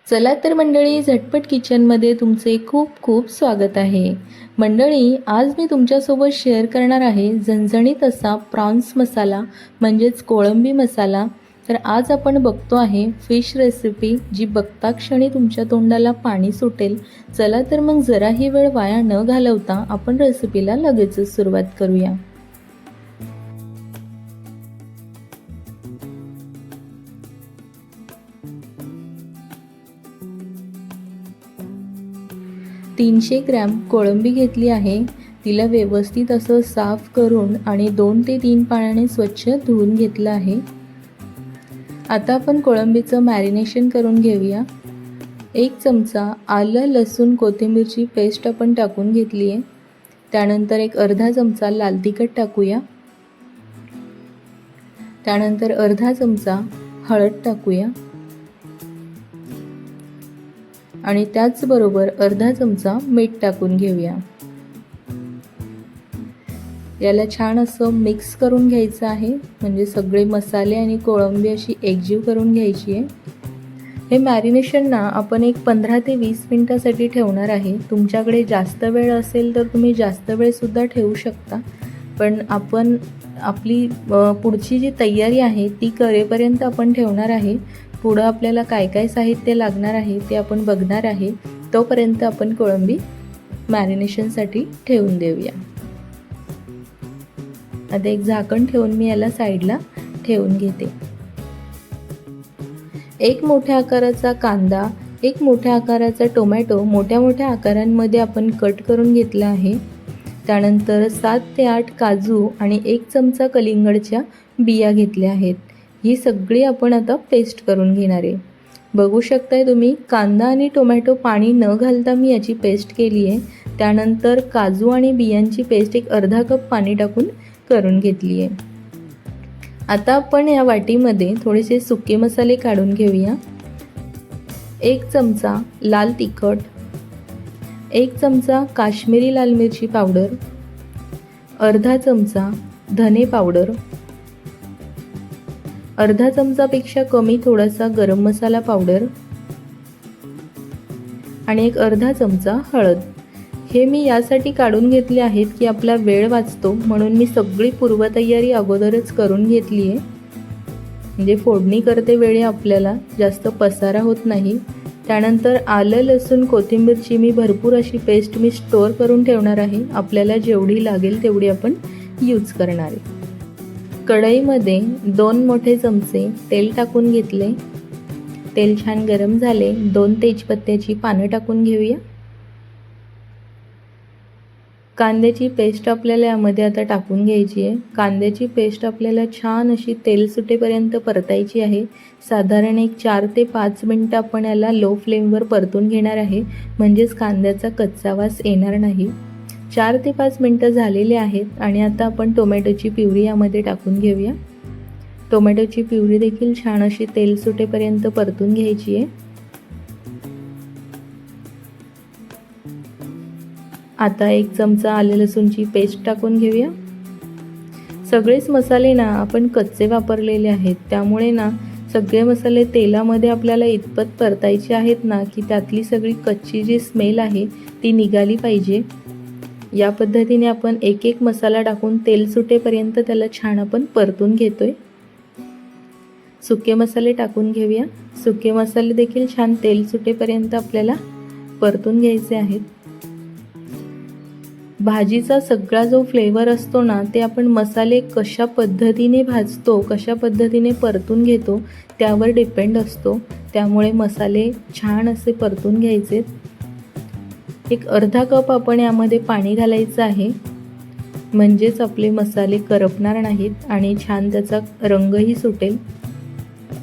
चला तर मंडळी, झटपट किचनमध्ये तुमचे खूप खूप स्वागत आहे. मंडळी, आज मी तुमच्यासोबत शेअर करणार आहे झणझणीत असा प्रॉन्स मसाला म्हणजेच कोळंबी मसाला. तर आज आपण बघतो आहे फिश रेसिपी, जी बघता क्षणी तुमच्या तोंडाला पाणी सुटेल. चला तर मग जराही वेळ वाया न घालवता आपण रेसिपीला लगेचच सुरुवात करूया. तीनशे ग्रॅम कोळंबी घेतली आहे. तिला व्यवस्थित असं साफ करून आणि 2 ते 3 पाण्याने स्वच्छ धुवून घेतलं आहे. आता आपण कोळंबीचं मॅरिनेशन करून घेऊया. 1 चमचा आलं लसूण कोथिंबीरची पेस्ट आपण टाकून घेतली आहे. त्यानंतर एक अर्धा चमचा लाल तिखट टाकूया. त्यानंतर अर्धा चमचा हळद टाकूया आणि त्याचबरोबर अर्धा चमचा मीठ टाकून घेऊया. याला छान असं मिक्स करून घ्यायचं आहे, म्हणजे सगळे मसाले आणि कोळंबी अशी एकजीव करून घ्यायची आहे. हे मॅरिनेशन ना आपण एक 15 ते 20 मिनिटासाठी ठेवणार आहे. तुमच्याकडे जास्त वेळ असेल तर तुम्ही जास्त वेळसुद्धा ठेवू शकता, पण आपण आपली पुढची जी तयारी आहे ती करेपर्यंत आपण ठेवणार आहे. पुढं आपल्याला काय काय साहित्य लागणार आहे ते आपण बघणार आहे. तोपर्यंत आपण कोळंबी मॅरिनेशनसाठी ठेवून देऊया. आता एक झाकण ठेवून मी याला साईडला ठेवून घेते. एक मोठ्या आकाराचा कांदा, एक मोठ्या आकाराचा टोमॅटो मोठ्या मोठ्या आकारांमध्ये आपण कट करून घेतला आहे. त्यानंतर 7 ते 8 काजू आणि 1 चमचा कलिंगडच्या बिया घेतल्या आहेत. ही सगळी आपण आता पेस्ट करून घेणार आहे. बघू शकताय तुम्ही, कांदा आणि टोमॅटो पाणी न घालता मी याची पेस्ट केली आहे. त्यानंतर काजू आणि बियांची पेस्ट एक अर्धा कप पाणी टाकून करून घेतली आहे. आता आपण या वाटीमध्ये थोडेसे सुके मसाले काढून घेऊया. 1 चमचा लाल तिखट, 1 चमचा काश्मीरी लाल मिरची पावडर, अर्धा चमचा धने पावडर, अर्धा चमचापेक्षा कमी थोडासा गरम मसाला पावडर आणि एक अर्धा चमचा हळद. हे मी यासाठी काढून घेतले आहेत की आपला वेळ वाचतो, म्हणून मी सगळी पूर्वतयारी अगोदरच करून घेतली आहे. म्हणजे फोडणी करते वेळी आपल्याला जास्त पसारा होत नाही. त्यानंतर आलं लसूण कोथिंबीरची मी भरपूर अशी पेस्ट मी स्टोअर करून ठेवणार आहे. आपल्याला जेवढी लागेल तेवढी आपण यूज करणार आहे. कढईमध्ये 2 मोठे चमचे तेल टाकून घेतले. तेल छान गरम झाले. 2 तेजपत्त्याची पानं टाकून घेऊया. कांद्याची पेस्ट आपल्याला यामध्ये आता टाकून घ्यायची आहे. कांद्याची पेस्ट आपल्याला छान अशी तेल सुटेपर्यंत परतायची आहे. साधारण एक 4 ते 5 मिनटं आपण याला लो फ्लेमवर परतून घेणार आहे, म्हणजेच कांद्याचा कच्चा वास येणार नाही. 4 ते 5 मिनटं झालेले आहेत आणि आता आपण टोमॅटोची प्युरी यामध्ये टाकून घेऊया. टोमॅटोची प्युरी देखील छान अशी तेल सुटेपर्यंत परतून घ्यायची आहे. आता 1 चमचा आले लसूणची पेस्ट टाकून घेऊया. सगळेच मसाले ना आपण कच्चे वापरलेले आहेत, त्यामुळे ना सगळे मसाले तेलामध्ये आपल्याला इतपत परतायचे आहेत ना की त्यातली सगळी कच्ची जी स्मेल आहे ती निघाली पाहिजे. या पद्धतीने आपण एक एक मसाला टाकून तेल सुटेपर्यंत त्याला छान आपण परतून घेतोय. सुके मसाले टाकून घेऊया. सुके मसाले देखील छान तेल सुटेपर्यंत आपल्याला परतून घ्यायचे आहेत. भाजीचा सगळा जो फ्लेवर असतो ना, ते आपण मसाले कशा पद्धतीने भाजतो, कशा पद्धतीने परतून घेतो त्यावर डिपेंड असतो. त्यामुळे मसाले छान असे परतून घ्यायचे. एक अर्धा कप आपण यामध्ये पाणी घालायचं आहे, म्हणजेच आपले मसाले करपणार नाहीत आणि छान त्याचा रंगही सुटेल.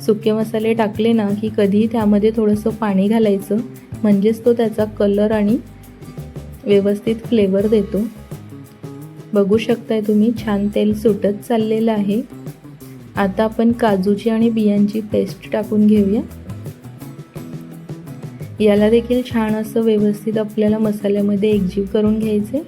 सुके मसाले टाकले ना की कधीही त्यामध्ये थोडंसं पाणी घालायचं, म्हणजेच तो त्याचा कलर आणि व्यवस्थित फ्लेवर देतो. बघू शकताय तुम्ही, छान तेल सुटत चाललेलं आहे. आता आपण काजूची आणि बियांची पेस्ट टाकून घेऊया. याला देखील छान असं व्यवस्थित आपल्याला मसाल्यामध्ये एकजीव करून घ्यायचे.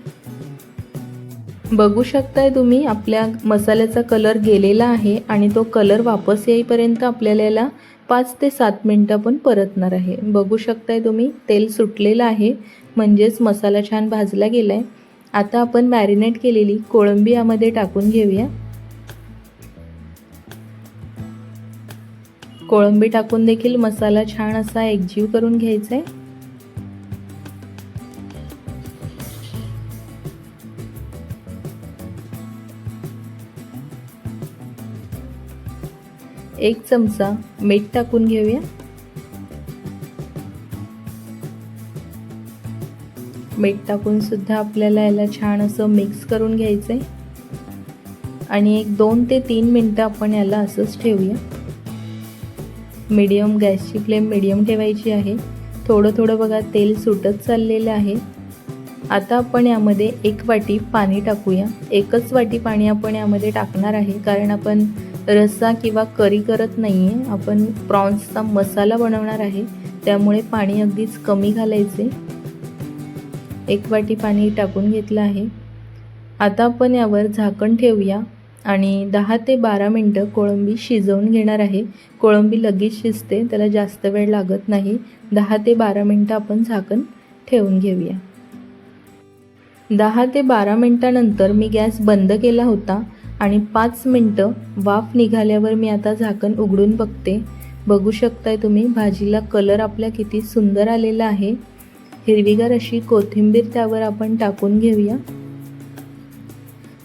बघू शकताय तुम्ही, आपल्या मसाल्याचा कलर गेलेला आहे आणि तो कलर वापस येईपर्यंत आपल्याला याला 5 ते 7 मिनटं आपण परतणार आहे. बघू शकताय तुम्ही तेल सुटलेलं आहे, म्हणजेच मसाला छान भाजला गेला आहे. आता आपण मॅरिनेट केलेली कोळंबी यामध्ये टाकून घेऊया. कोळंबी टाकून देखील मसाला छान असा एकजीव करून घ्यायचा आहे. एक चमचा मीठ टाकून घेऊया. मीठ टाकून सुद्धा आपल्याला याला छान असं मिक्स करून घ्यायचं आहे आणि एक 2 ते 3 मिनटं आपण याला असंच ठेवूया. मीडियम गॅसची फ्लेम मीडियम ठेवायची आहे. थोडं थोडं बघा तेल सुटत चाललेलं आहे. आता आपण यामध्ये 1 वाटी पाणी टाकूया. एकच वाटी पाणी आपण यामध्ये टाकणार आहे, कारण आपण रस्सा किंवा करी करत नाही आहे, आपण प्रॉन्सचा मसाला बनवणार आहे, त्यामुळे पाणी अगदीच कमी घालायचे. 1 वाटी पाणी टाकून घेतलं आहे. आता आपण यावर झाकण ठेवूया आणि 10 ते 12 मिनटं कोळंबी शिजवून घेणार आहे. कोळंबी लगेच शिजते, त्याला जास्त वेळ लागत नाही. 10 ते 12 मिनटं आपण झाकण ठेवून घेऊया. 10 ते 12 मिनटानंतर मी गॅस बंद केला होता आणि 5 मिनटं वाफ निघाल्यावर मी आता झाकण उघडून बघते. बघू शकताय तुम्ही भाजीला कलर आपल्या किती सुंदर आलेला आहे. हिरवीगार अशी कोथिंबीर त्यावर आपण टाकून घेऊया.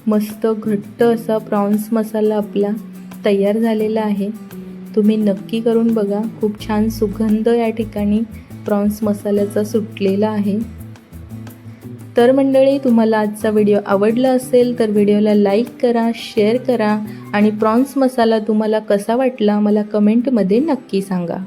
मस्त घट्ट असा प्रॉन्स मसाला आपला तयार झालेला आहे. तुम्ही नक्की करून बघा. खूप छान सुगंध या ठिकाणी प्रॉन्स मसाल्याचा सुटलेला आहे. तर मंडळी, तुम्हाला आजचा व्हिडिओ आवडला असेल तर व्हिडिओला लाईक करा, शेअर करा आणि प्रॉन्स मसाला तुम्हाला कसा वाटला मला कमेंटमध्ये नक्की सांगा.